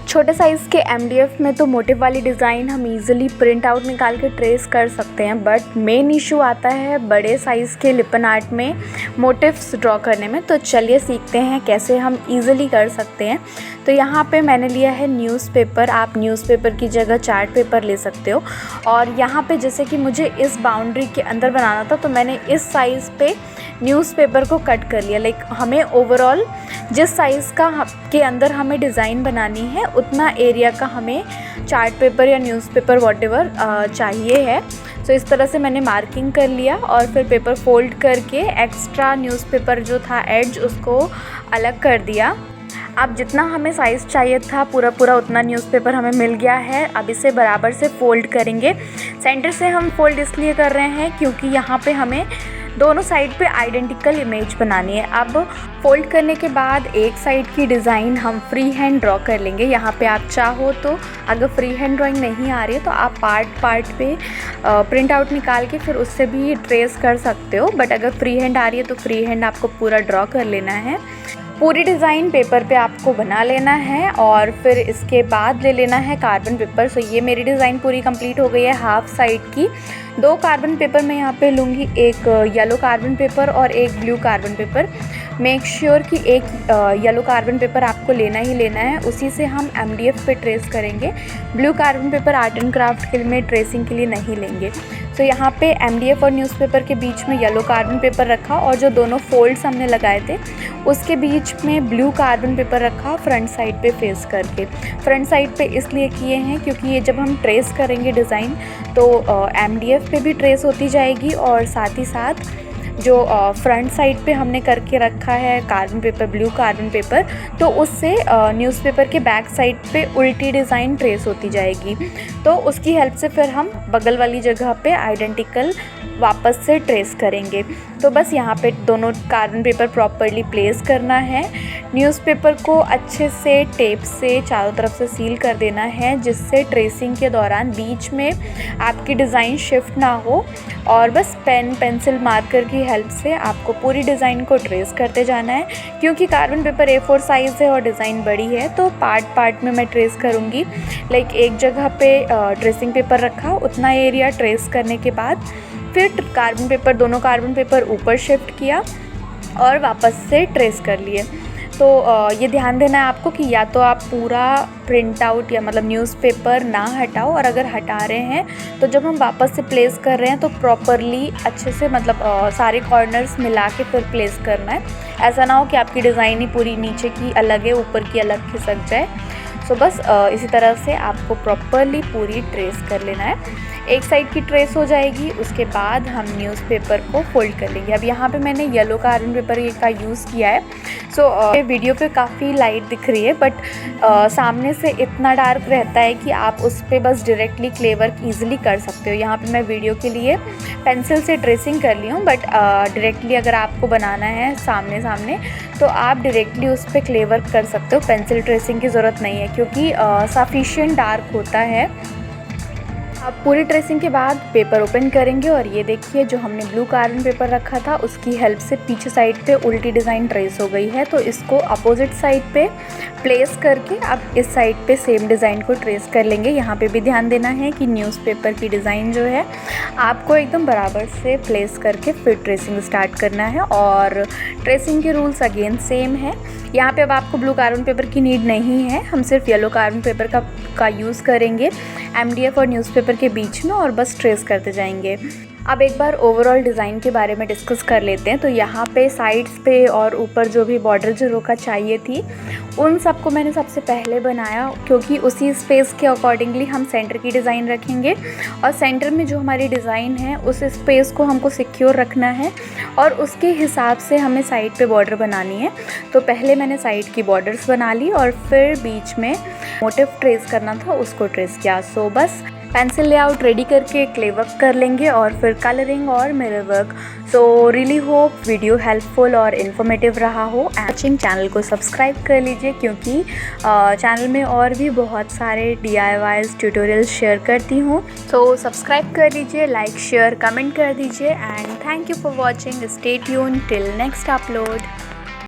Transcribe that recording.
छोटे साइज़ के एमडीएफ में तो मोटिव वाली डिज़ाइन हम इजीली प्रिंट आउट निकाल के ट्रेस कर सकते हैं, बट मेन इशू आता है बड़े साइज़ के लिपन आर्ट में मोटिव्स ड्रॉ करने में। तो चलिए सीखते हैं कैसे हम इजीली कर सकते हैं। तो यहाँ पे मैंने लिया है न्यूज़पेपर। आप न्यूज़पेपर की जगह चार्ट पेपर ले सकते हो। और यहाँ पे जैसे कि मुझे इस बाउंड्री के अंदर बनाना था, तो मैंने इस साइज़ पे न्यूज़पेपर को कट कर लिया। लाइक हमें ओवरऑल जिस साइज़ का के अंदर हमें डिज़ाइन बनानी है उतना एरिया का हमें चार्ट पेपर या न्यूज़पेपर वॉटेवर चाहिए है। तो इस तरह से मैंने मार्किंग कर लिया और फिर पेपर फोल्ड करके एक्स्ट्रा न्यूज़पेपर जो था एड्ज उसको अलग कर दिया। अब जितना हमें साइज़ चाहिए था पूरा उतना न्यूज़पेपर हमें मिल गया है। अब इसे बराबर से फ़ोल्ड करेंगे। सेंटर से हम फोल्ड इसलिए कर रहे हैं क्योंकि यहाँ पे हमें दोनों साइड पे आइडेंटिकल इमेज बनानी है। अब फोल्ड करने के बाद एक साइड की डिज़ाइन हम फ्री हैंड ड्रॉ कर लेंगे। यहाँ पे आप चाहो तो अगर फ्री हैंड ड्राइंग नहीं आ रही है तो आप पार्ट पे प्रिंट आउट निकाल के फिर उससे भी ट्रेस कर सकते हो, बट अगर फ्री हैंड आ रही है तो फ्री हैंड आपको पूरा ड्रॉ कर लेना है। पूरी डिज़ाइन पेपर पे आपको बना लेना है और फिर इसके बाद ले लेना है कार्बन पेपर। सो ये मेरी डिज़ाइन पूरी कंप्लीट हो गई है हाफ साइड की। 2 कार्बन पेपर मैं यहाँ पे लूँगी, एक येलो कार्बन पेपर और एक blue carbon paper. Make sure कि एक येलो कार्बन पेपर आपको लेना ही लेना है, उसी से हम एमडीएफ पे ट्रेस करेंगे। Blue carbon paper art and craft के लिए ट्रेसिंग के लिए नहीं लेंगे। तो यहाँ पे एमडीएफ और न्यूज़पेपर के बीच में येलो कार्बन पेपर रखा और जो दोनों फोल्ड्स हमने लगाए थे उसके बीच में ब्लू कार्बन पेपर रखा फ्रंट साइड पे फेस करके। फ्रंट साइड पे इसलिए किए हैं क्योंकि ये जब हम ट्रेस करेंगे डिज़ाइन तो एमडीएफ पे भी ट्रेस होती जाएगी और साथ ही साथ जो फ्रंट साइड पे हमने करके रखा है carbon paper blue carbon paper, तो उससे न्यूज़पेपर के बैक साइड पे उल्टी डिज़ाइन ट्रेस होती जाएगी। तो उसकी हेल्प से फिर हम बगल वाली जगह पे आइडेंटिकल वापस से ट्रेस करेंगे। तो बस यहाँ पे दोनों कार्बन पेपर प्रॉपरली प्लेस करना है। न्यूज़पेपर को अच्छे से टेप से चारों तरफ से सील कर देना है जिससे ट्रेसिंग के दौरान बीच में आपकी डिज़ाइन शिफ्ट ना हो। और बस पेन पेंसिल मार्कर की हेल्प से आपको पूरी डिज़ाइन को ट्रेस करते जाना है। क्योंकि कार्बन पेपर A4 साइज़ है और डिज़ाइन बड़ी है तो पार्ट में मैं ट्रेस करूँगी। लाइक एक जगह पे ट्रेसिंग पेपर रखा, उतना एरिया ट्रेस करने के बाद फिर कार्बन पेपर दोनों कार्बन पेपर ऊपर शिफ्ट किया और वापस से ट्रेस कर लिए। तो ये ध्यान देना है आपको कि या तो आप पूरा प्रिंट आउट या मतलब न्यूज़पेपर ना हटाओ, और अगर हटा रहे हैं तो जब हम वापस से प्लेस कर रहे हैं तो प्रॉपरली अच्छे से मतलब सारे कॉर्नर्स मिला के फिर प्लेस करना है। ऐसा ना हो कि आपकी डिज़ाइन ही पूरी नीचे की अलग है ऊपर की अलग खिसक जाए। सो बस इसी तरह से आपको प्रॉपरली पूरी ट्रेस कर लेना है। एक साइड की ट्रेस हो जाएगी, उसके बाद हम न्यूज़पेपर को फोल्ड कर लेंगे। अब यहाँ पे मैंने येलो कार्बन पेपर का यूज़ किया है। सो वीडियो पे काफ़ी लाइट दिख रही है, बट सामने से इतना डार्क रहता है कि आप उस पर बस डायरेक्टली क्ले वर्क ईजिली कर सकते हो। यहाँ पे मैं वीडियो के लिए पेंसिल से ट्रेसिंग कर ली हूँ, बट डायरेक्टली अगर आपको बनाना है सामने तो आप डायरेक्टली उस पर क्ले वर्क कर सकते हो। पेंसिल ट्रेसिंग की ज़रूरत नहीं है क्योंकि सफिशिएंट डार्क होता है। अब पूरी ट्रेसिंग के बाद पेपर ओपन करेंगे और ये देखिए जो हमने ब्लू कार्बन पेपर रखा था उसकी हेल्प से पीछे साइड पे उल्टी डिज़ाइन ट्रेस हो गई है। तो इसको अपोजिट साइड पे प्लेस करके अब इस साइड पे सेम डिज़ाइन को ट्रेस कर लेंगे। यहाँ पे भी ध्यान देना है कि न्यूज़पेपर की डिज़ाइन जो है आपको एकदम बराबर से प्लेस करके फिर ट्रेसिंग स्टार्ट करना है। और ट्रेसिंग के रूल्स अगेन सेम है। यहाँ पे अब आपको ब्लू कार्बन पेपर की नीड नहीं है, हम सिर्फ येलो कार्बन पेपर का यूज़ करेंगे एमडीएफ और न्यूज़पेपर के बीच में और बस ट्रेस करते जाएंगे। अब एक बार ओवरऑल डिज़ाइन के बारे में डिस्कस कर लेते हैं। तो यहाँ पे साइड्स पे और ऊपर जो भी बॉर्डर जो रोका चाहिए थी उन सबको मैंने सबसे पहले बनाया, क्योंकि उसी स्पेस के अकॉर्डिंगली हम सेंटर की डिज़ाइन रखेंगे और सेंटर में जो हमारी डिज़ाइन है उस स्पेस को हमको सिक्योर रखना है और उसके हिसाब से हमें साइड पे बॉर्डर बनानी है। तो पहले मैंने साइड की बॉर्डर्स बना ली और फिर बीच में मोटिव ट्रेस करना था उसको ट्रेस किया। सो बस पेंसिल लेआउट रेडी करके क्ले वर्क कर लेंगे और फिर कलरिंग और mirror work. So really hope video helpful और इन्फॉर्मेटिव रहा हो। वॉचिंग चैनल को सब्सक्राइब कर लीजिए क्योंकि चैनल में और भी बहुत सारे DIYs ट्यूटोरियल्स शेयर करती हूँ। सो सब्सक्राइब कर लीजिए, लाइक शेयर कमेंट कर दीजिए and thank you for watching. Stay tuned till next upload.